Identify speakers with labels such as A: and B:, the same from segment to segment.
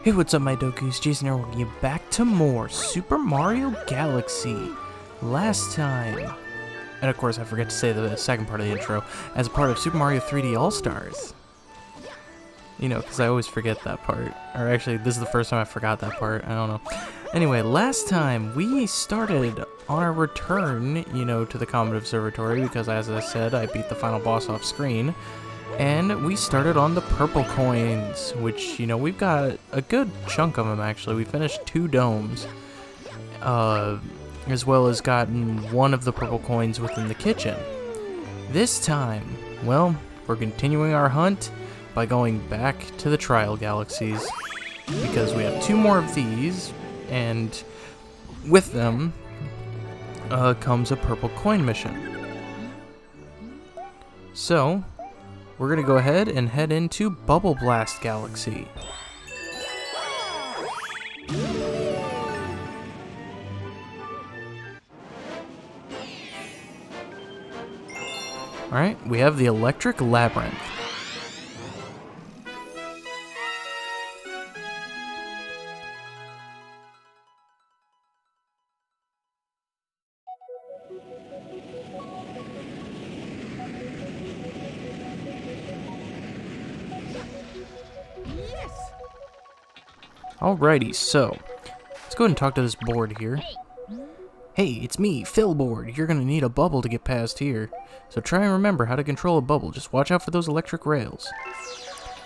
A: Hey, what's up, my Dokus? Jason here, welcoming you back to more Super Mario Galaxy. Last time, and of course I forget to say the second part of the intro, as a part of Super Mario 3D All-Stars. You know, because I always forget that part. Or actually, this is the first time I forgot that part, I don't know. Anyway, last time we started on our return, you know, to the Comet Observatory, because as I said, I beat the final boss off screen. And we started on the purple coins, which, you know, we've got a good chunk of them, actually. We finished 2 domes, as well as gotten one of the purple coins within the kitchen. This time, well, we're continuing our hunt by going back to the trial galaxies, because we have 2 more of these, and with them comes a purple coin mission. So we're going to go ahead and head into Bubble Blast Galaxy. Alright, we have the Electric Labyrinth. Alrighty, so let's go ahead and talk to this board here. Hey, it's me, Phil Board. You're gonna need a bubble to get past here. So try and remember how to control a bubble. Just watch out for those electric rails.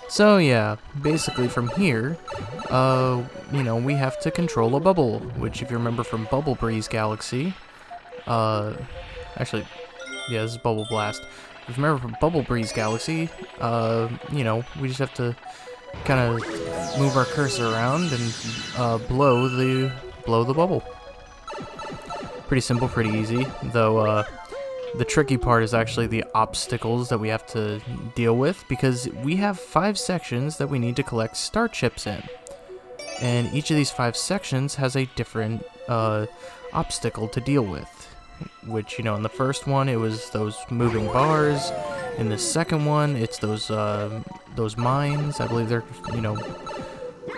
A: So yeah, basically from here, you know, we have to control a bubble, which if you remember from Bubble Breeze Galaxy, actually, yeah, this is Bubble Blast. If you remember from Bubble Breeze Galaxy, you know, we just have to kind of move our cursor around and blow the bubble. Pretty simple, pretty easy, though the tricky part is actually the obstacles that we have to deal with, because we have 5 sections that we need to collect star chips in, and each of these 5 sections has a different obstacle to deal with, which, you know, in the first one it was those moving bars. In the second one, it's those mines. I believe they're, you know,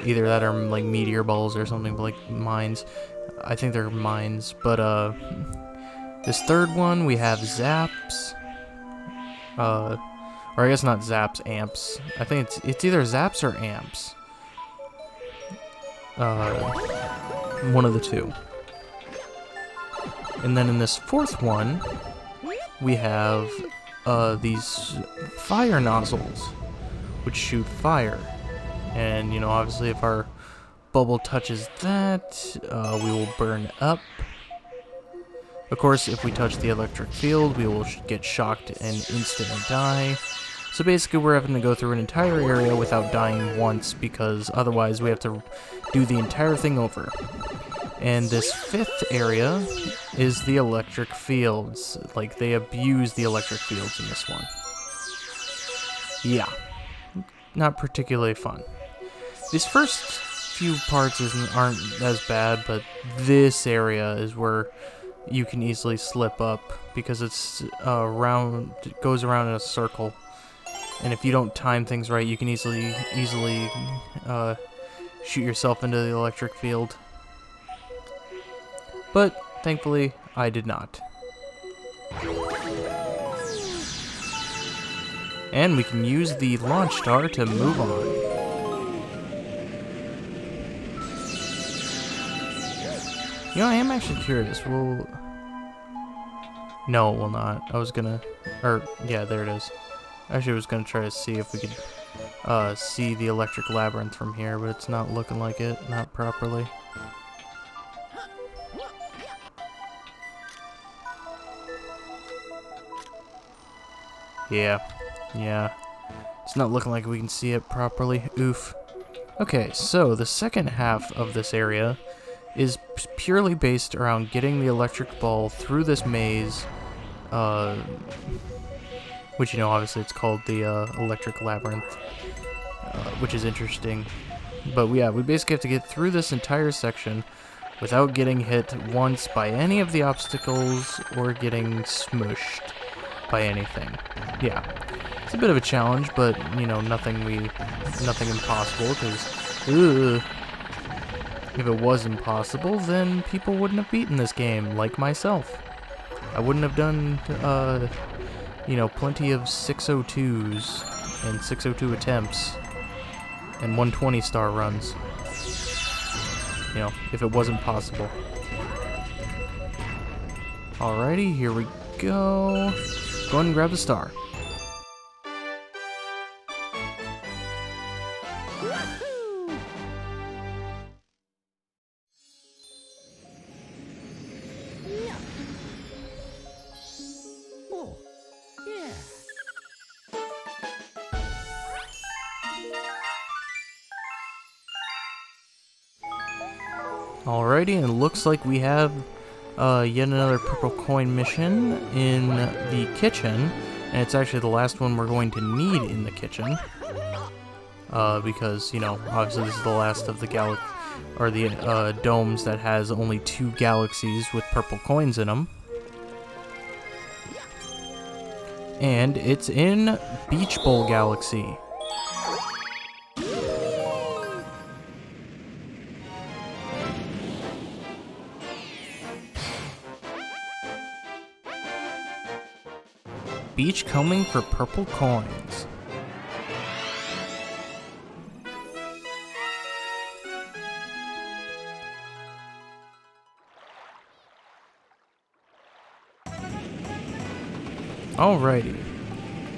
A: either that or like meteor balls or something, but like mines. I think they're mines. But this third one, we have zaps. Or I guess not zaps, amps. I think it's either zaps or amps. One of the two. And then in this fourth one, we have these fire nozzles, which shoot fire. And, you know, obviously if our bubble touches that, we will burn up. Of course, if we touch the electric field, we will get shocked and instantly die. So basically we're having to go through an entire area without dying once, because otherwise we have to do the entire thing over. And this 5th area is the electric fields. Like, they abuse the electric fields in this one. Yeah. Not particularly fun. These first few parts aren't as bad, but this area is where you can easily slip up, because it's it goes around in a circle. And if you don't time things right, you can easily shoot yourself into the electric field. But, thankfully, I did not. And we can use the launch star to move on. You know, I am actually curious. No, it will not. I was gonna... yeah, there it is. Actually, I was gonna try to see if we could see the electric labyrinth from here, but it's not looking like it. Not properly. Yeah. It's not looking like we can see it properly. Oof. Okay, so the second half of this area is purely based around getting the electric ball through this maze, which, you know, obviously it's called the Electric Labyrinth, which is interesting. But yeah, we basically have to get through this entire section without getting hit once by any of the obstacles or getting smushed by anything. Yeah, it's a bit of a challenge, but, you know, nothing impossible, because Ugh. If it was impossible, then people wouldn't have beaten this game, like myself. I wouldn't have done, you know, plenty of 602s and 602 attempts and 120 star runs. You know, if it wasn't possible. Alrighty, here we go. Go ahead and grab the star. Alrighty, and it looks like we have yet another purple coin mission in the kitchen, and it's actually the last one we're going to need in the kitchen, because, you know, obviously this is the last of the domes that has only 2 galaxies with purple coins in them. And it's in Beach Bowl Galaxy. Beach coming for purple coins. Alrighty.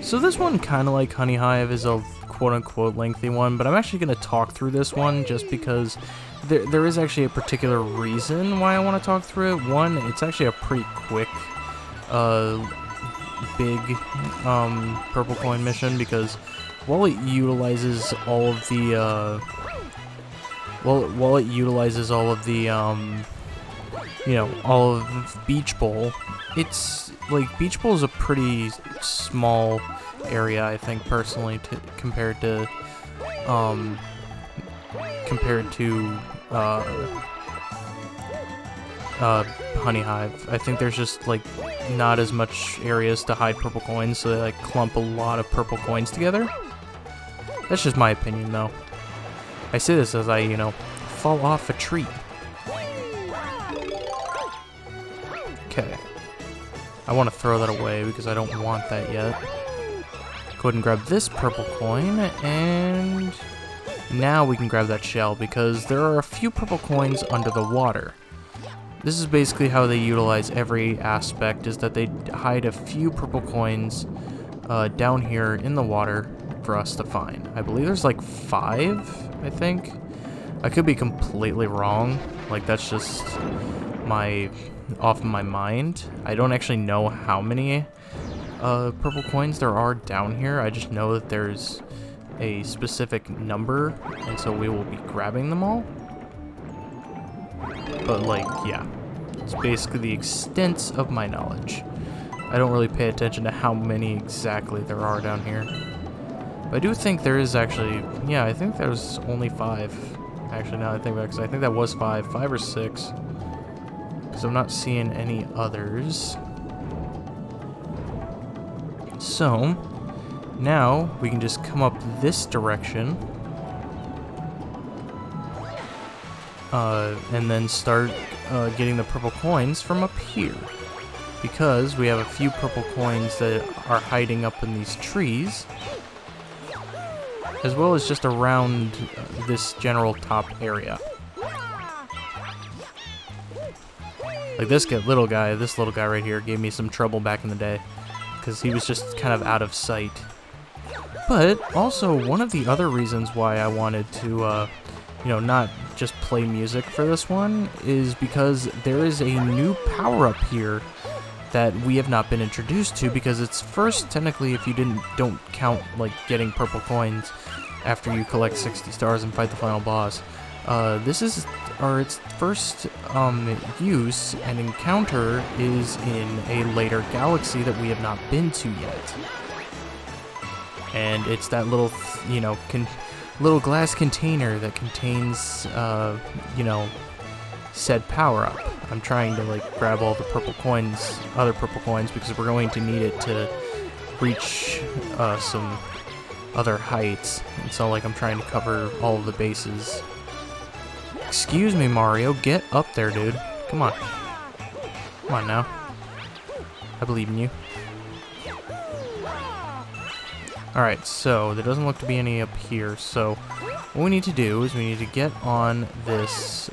A: So this one, kind of like Honey Hive, is a quote-unquote lengthy one, but I'm actually going to talk through this one just because there is actually a particular reason why I want to talk through it. One, it's actually a pretty quick big purple coin mission, because while it utilizes all of the you know, all of Beach Bowl, it's like Beach Bowl is a pretty small area, I think, personally, compared to Honey Hive. I think there's just like not as much areas to hide purple coins, so they like clump a lot of purple coins together. That's just my opinion, though. I say this as I, you know, fall off a tree. Okay. I want to throw that away because I don't want that yet. Go ahead and grab this purple coin, and now we can grab that shell because there are a few purple coins under the water. This is basically how they utilize every aspect, is that they hide a few purple coins down here in the water for us to find. I believe there's like 5, I think. I could be completely wrong. Like, that's just off my mind. I don't actually know how many purple coins there are down here. I just know that there's a specific number, and so we will be grabbing them all. But, like, yeah, it's basically the extent of my knowledge. I don't really pay attention to how many exactly there are down here. But I do think there is actually, yeah, I think there's only 5. Actually, now I think about it, because I think that was 5 or 6. Because I'm not seeing any others. So, now we can just come up this direction. And then start getting the purple coins from up here. Because we have a few purple coins that are hiding up in these trees. As well as just around this general top area. Like this little guy right here gave me some trouble back in the day. Because he was just kind of out of sight. But also, one of the other reasons why I wanted to, you know, not just play music for this one is because there is a new power-up here that we have not been introduced to, because it's first, technically, if you don't count, like, getting purple coins after you collect 60 stars and fight the final boss. This is, or its first use and encounter is in a later galaxy that we have not been to yet. And it's that little, you know, little glass container that contains, you know, said power-up. I'm trying to, like, grab all the purple coins, other purple coins, because we're going to need it to reach some other heights. It's not like I'm trying to cover all of the bases. Excuse me, Mario. Get up there, dude. Come on. Come on now. I believe in you. Alright, so there doesn't look to be any up here, so what we need to do is we need to get on this,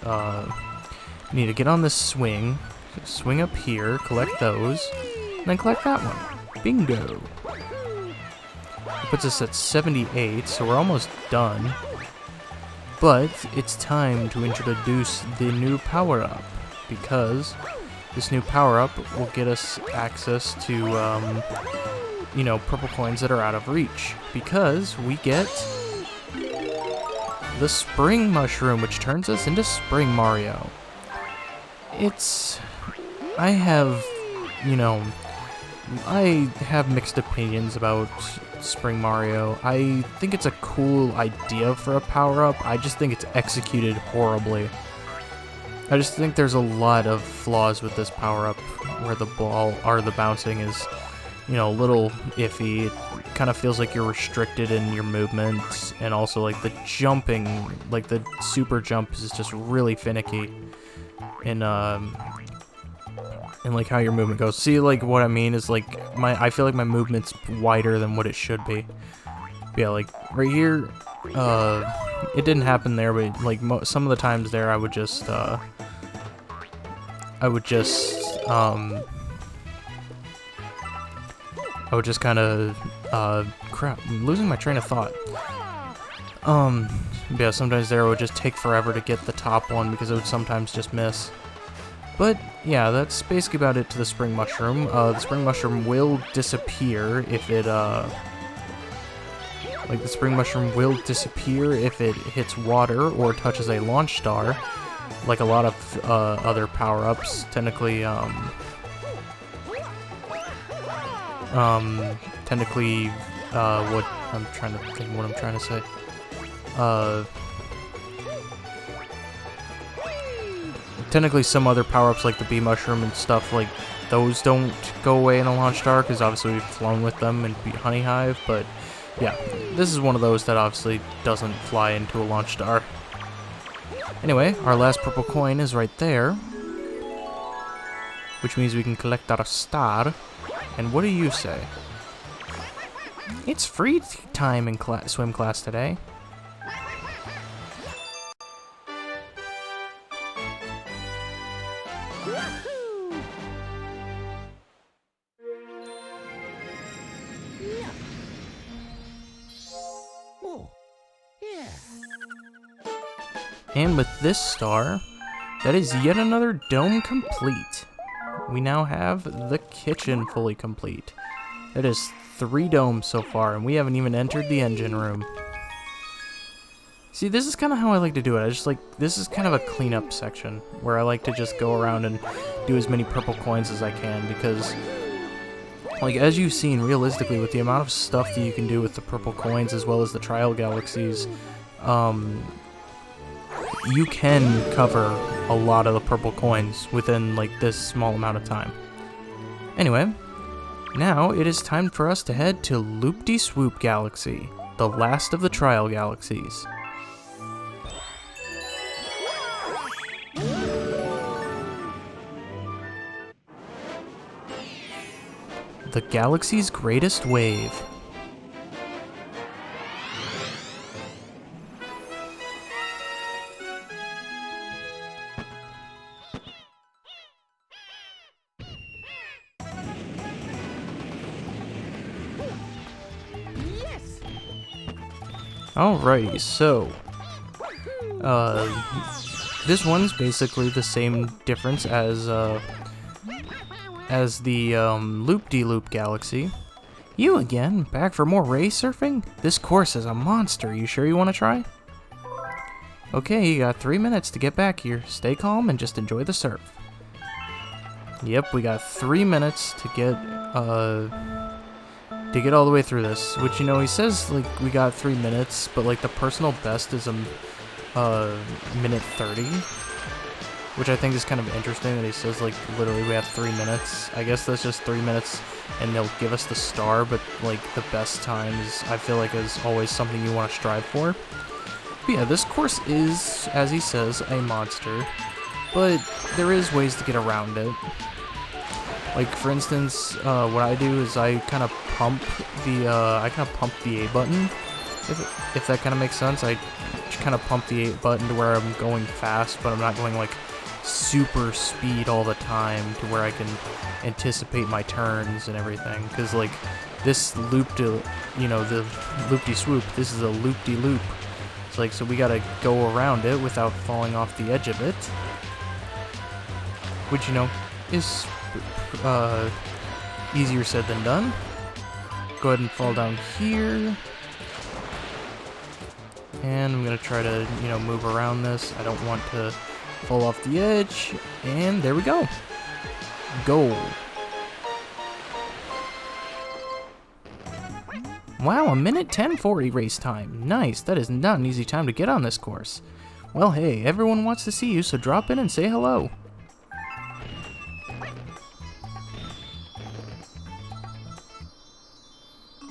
A: swing, swing up here, collect those, and then collect that one. Bingo! It puts us at 78, so we're almost done. But it's time to introduce the new power-up, because this new power-up will get us access to, you know, purple coins that are out of reach, because we get the Spring Mushroom, which turns us into Spring Mario. I have mixed opinions about Spring Mario. I think it's a cool idea for a power-up. I just think it's executed horribly. I just think there's a lot of flaws with this power-up, where the ball, or the bouncing is, you know, a little iffy. It kind of feels like you're restricted in your movements, and also like the jumping, like the super jump is just really finicky. And like how your movement goes. See, like what I mean is like I feel like my movement's wider than what it should be. Yeah, like right here, it didn't happen there, but like some of the times there, I would just kind of, crap, I'm losing my train of thought. Yeah, sometimes there it would just take forever to get the top one because it would sometimes just miss. But, yeah, that's basically about it to the Spring Mushroom. The Spring Mushroom will disappear if it, the Spring Mushroom will disappear if it hits water or touches a launch star, like a lot of, other power-ups. Technically, what I'm trying to think what I'm trying to say. Technically, some other power-ups like the bee mushroom and stuff, like those don't go away in a launch star because obviously we've flown with them and beat Honey Hive. But yeah, this is one of those that obviously doesn't fly into a launch star. Anyway, our last purple coin is right there, which means we can collect our star. And what do you say? It's free time in swim class today. And with this star, that is yet another dome complete. We now have the kitchen fully complete. That is 3 domes so far, and we haven't even entered the engine room. See, this is kind of how I like to do it. This is kind of a cleanup section, where I like to just go around and do as many purple coins as I can, because, like, as you've seen, realistically, with the amount of stuff that you can do with the purple coins, as well as the trial galaxies, you can cover a lot of the purple coins within, like, this small amount of time. Anyway, now it is time for us to head to Loop-de-Swoop Galaxy, the last of the trial galaxies. The galaxy's greatest wave. Alrighty, so this one's basically the same difference as the Loop-de-Loop Galaxy. You again? Back for more ray surfing? This course is a monster. You sure you want to try? Okay, you got 3 minutes to get back here. Stay calm and just enjoy the surf. Yep, we got 3 minutes to get all the way through this, which, you know, he says, like, we got 3 minutes, but, like, the personal best is minute 30. which I think is kind of interesting that he says, like, literally we have 3 minutes. I guess that's just 3 minutes, and they'll give us the star, but, like, the best times, I feel like, is always something you want to strive for. But yeah, this course is, as he says, a monster, but there is ways to get around it. Like, for instance, what I do is I kind of pump the A button, if that kind of makes sense. I kind of pump the A button to where I'm going fast, but I'm not going, like, super speed all the time to where I can anticipate my turns and everything. Because, like, this the loop-de-swoop, this is a loop-de-loop. It's like, so we gotta go around it without falling off the edge of it. Which, you know, is easier said than done. Go ahead and fall down here. And I'm gonna try to, you know, move around this. I don't want to fall off the edge. And there we go. Goal. Wow, 1:10:40 race time. Nice, that is not an easy time to get on this course. Well, hey, everyone wants to see you, so drop in and say hello.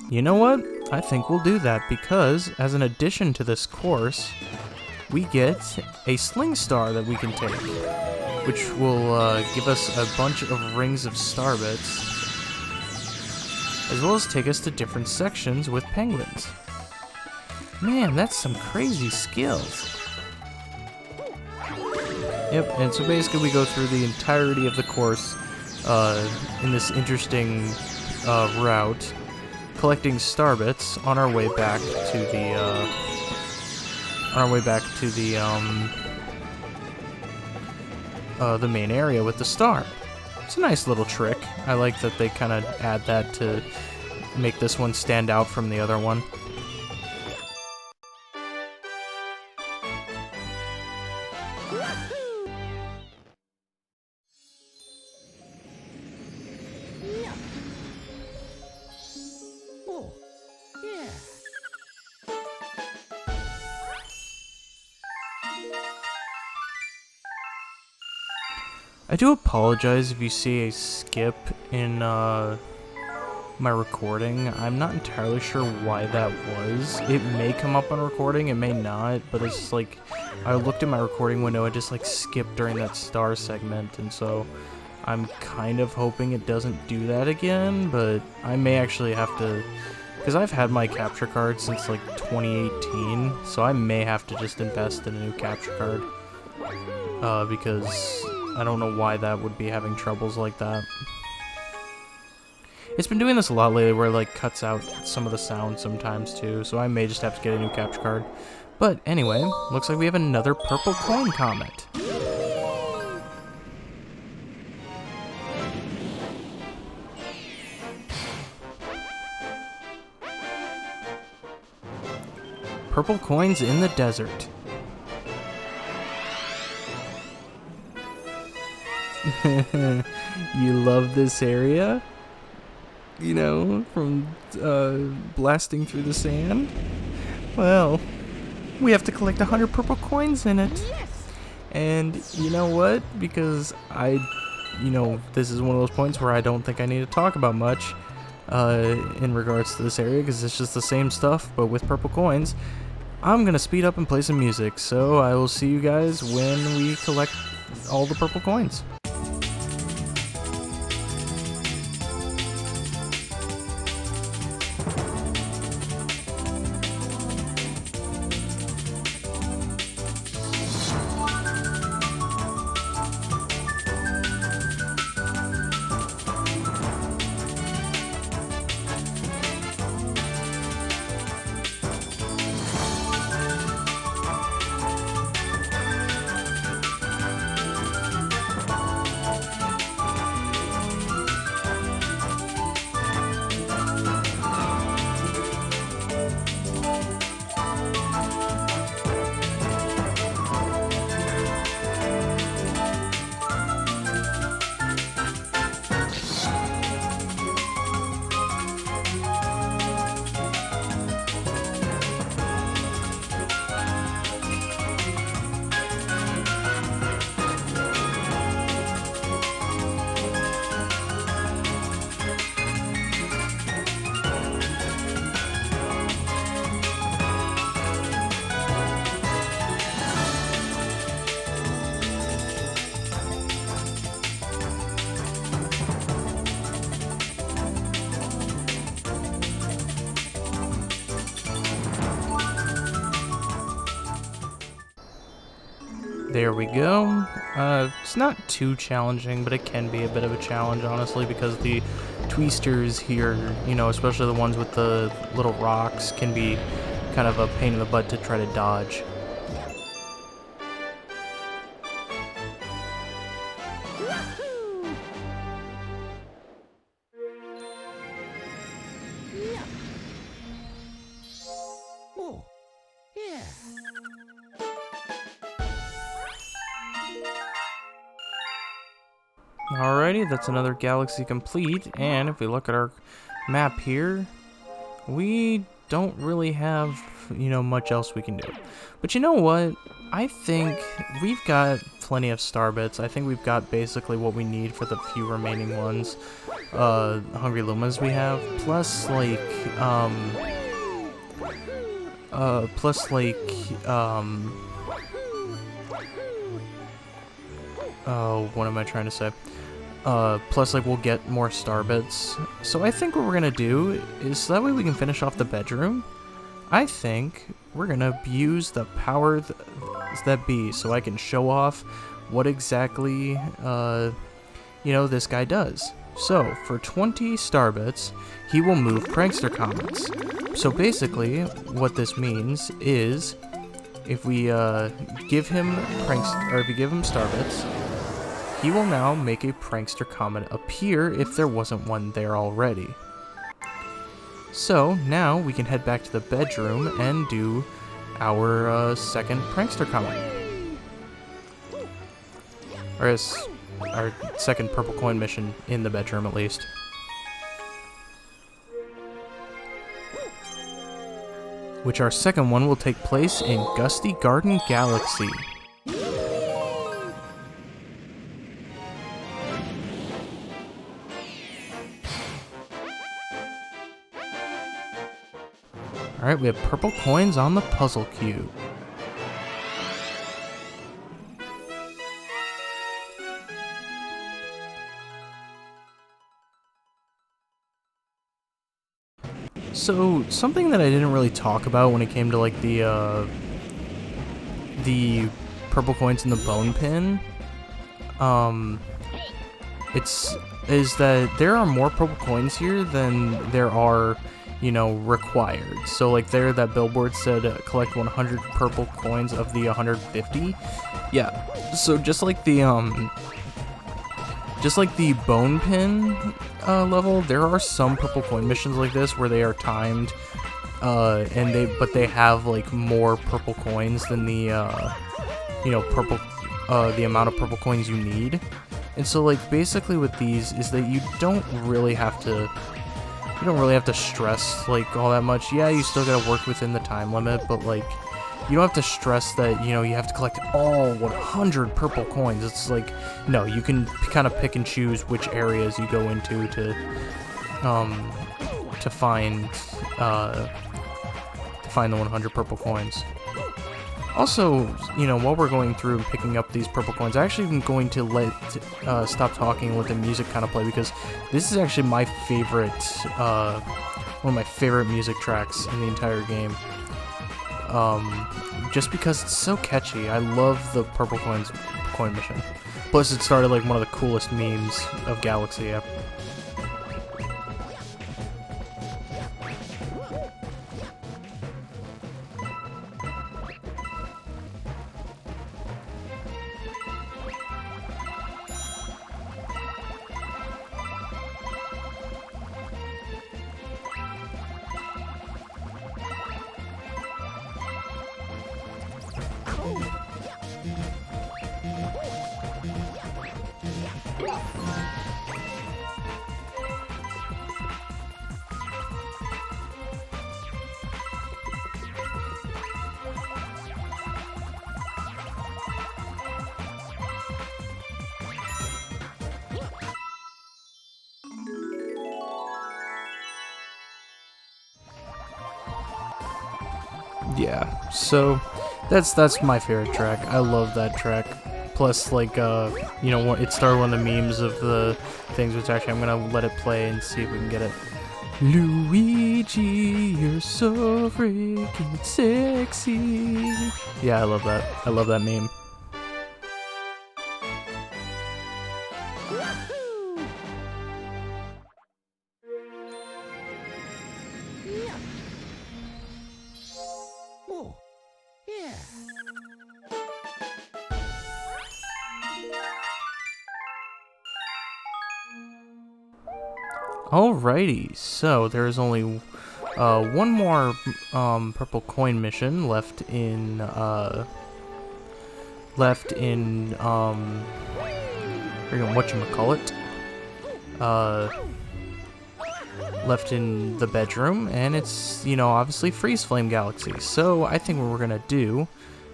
A: You know what? I think we'll do that because, as an addition to this course, we get a sling star that we can take, which will give us a bunch of rings of starbits, as well as take us to different sections with penguins. Man, that's some crazy skills. Yep, and so basically we go through the entirety of the course in this interesting route, collecting starbits on our way back to the main area with the star. It's a nice little trick. I like that they kind of add that to make this one stand out from the other one. I do apologize if you see a skip in my recording. I'm not entirely sure why that was. It may come up on recording, it may not, but it's like, I looked at my recording window and just like skipped during that star segment, and so I'm kind of hoping it doesn't do that again, but I may actually have to, because I've had my capture card since like 2018, so I may have to just invest in a new capture card, because I don't know why that would be having troubles like that. It's been doing this a lot lately where it like cuts out some of the sound sometimes too, so I may just have to get a new capture card. But anyway, looks like we have another purple coin comet. Purple coins in the desert. You love this area? You know, from blasting through the sand? Well, we have to collect 100 purple coins in it. Yes. And you know what? Because this is one of those points where I don't think I need to talk about much in regards to this area, because it's just the same stuff, but with purple coins. I'm gonna speed up and play some music, so I will see you guys when we collect all the purple coins. There we go. It's not too challenging, but it can be a bit of a challenge, honestly, because the twisters here, you know, especially the ones with the little rocks, can be kind of a pain in the butt to try to dodge. Alrighty, that's another galaxy complete, and if we look at our map here, we don't really have, you know, much else we can do. But you know what? I think we've got plenty of star bits. I think we've got basically what we need for the few remaining ones, Hungry Lumas we have, plus like, oh, what am I trying to say? Plus, like, we'll get more star bits. So I think what we're gonna do is, so that way we can finish off the bedroom, I think we're gonna use the power that be, so I can show off what exactly, you know, this guy does. So, for 20 star bits, he will move prankster comets. So basically, what this means is, if we, give him if we give him star bits, he will now make a prankster comet appear if there wasn't one there already. So now we can head back to the bedroom and do our second prankster comet. Or our second purple coin mission in the bedroom at least. Which our second one will take place in Gusty Garden Galaxy. Alright, we have purple coins on the puzzle cube. So, something that I didn't really talk about when it came to like the purple coins and the bone pin, is that there are more purple coins here than there are, you know, required. So like there, that billboard said collect 100 purple coins of the 150. Yeah, so just like the bone pin level, there are some purple coin missions like this where they are timed, and they have like more purple coins than the you know, the amount of purple coins you need. And so like basically with these is that you don't really have to stress like all that much. Yeah, you still gotta work within the time limit, but like you don't have to stress that, you know, you have to collect all 100 purple coins. It's like, no, you can kind of pick and choose which areas you go into to find the 100 purple coins. Also, you know, while we're going through and picking up these purple coins, I actually am going to stop talking and let the music kind of play, because this is actually my favorite, one of my favorite music tracks in the entire game. Just because it's so catchy. I love the purple coin mission. Plus, it started like one of the coolest memes of Galaxy. Yep. Yeah, so that's my favorite track. I love that track. Plus, like, you know, it started one of the memes of the things, which actually I'm gonna let it play and see if we can get it. Luigi, you're so freaking sexy. Yeah, I love that. I love that meme. Alrighty, so there's only one more purple coin mission left in whatchamacallit, left in the bedroom, and it's, you know, obviously Freeze Flame Galaxy. So I think what we're gonna do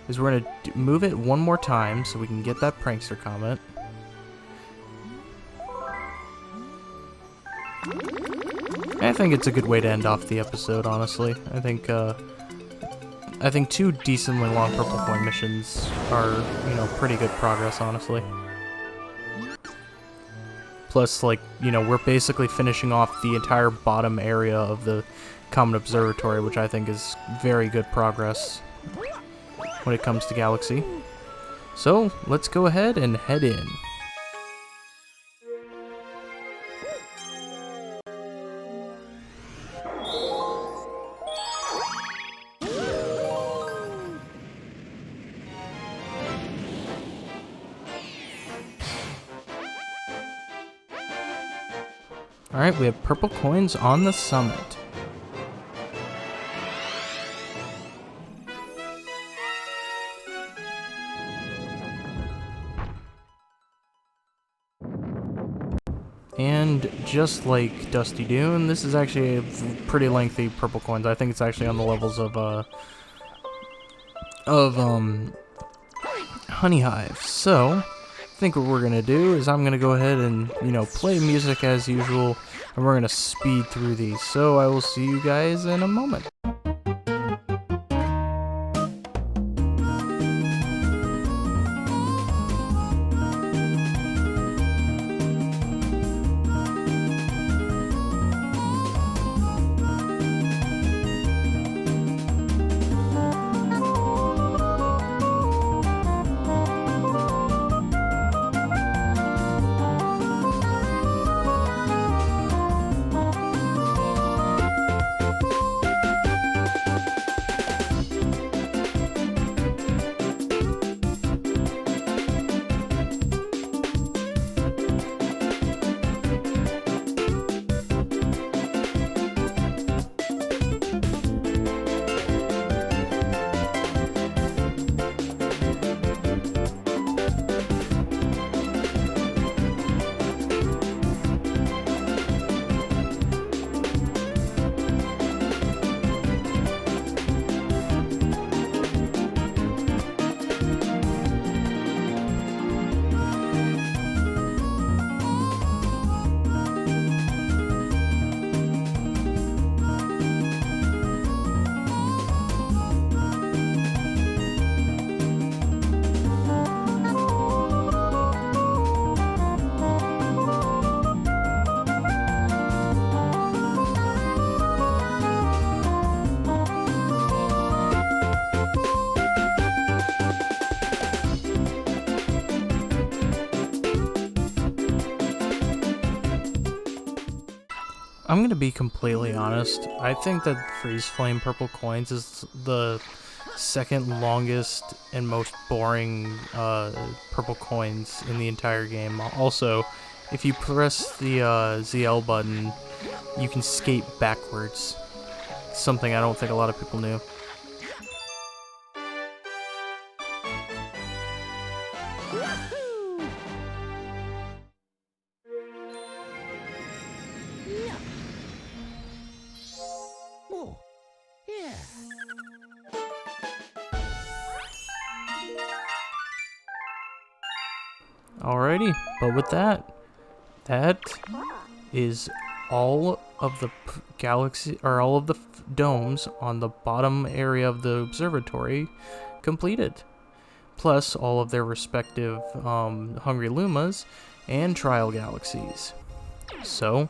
A: is we're gonna move it one more time so we can get that prankster comment. I think it's a good way to end off the episode, honestly. I think two decently long purple coin missions are, you know, pretty good progress, honestly. Plus, like, you know, we're basically finishing off the entire bottom area of the Comet Observatory, which I think is very good progress when it comes to Galaxy. So, let's go ahead and head in. Alright, we have purple coins on the summit. And just like Dusty Dune, this is actually a pretty lengthy purple coins. I think it's actually on the levels of Honey Hive. So, I think what we're gonna do is I'm gonna go ahead and, you know, play music as usual, and we're gonna speed through these. So I will see you guys in a moment. I'm gonna be completely honest. I think that Freeze Flame Purple Coins is the second longest and most boring purple coins in the entire game. Also, if you press the ZL button, you can skate backwards. Something I don't think a lot of people knew. Alrighty, but with that is all of the galaxy, or all of the domes on the bottom area of the observatory completed. Plus all of their respective Hungry Lumas and Trial Galaxies. So,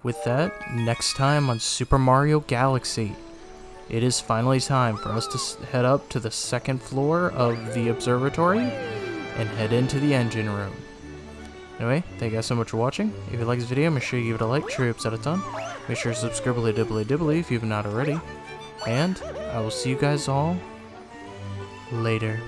A: with that, next time on Super Mario Galaxy, it is finally time for us to head up to the second floor of the observatory and head into the engine room. Anyway, thank you guys so much for watching. If you like this video, make sure you give it a like, sure helps out a ton. Make sure to subscribe dibbly if you've not already. And I will see you guys all later.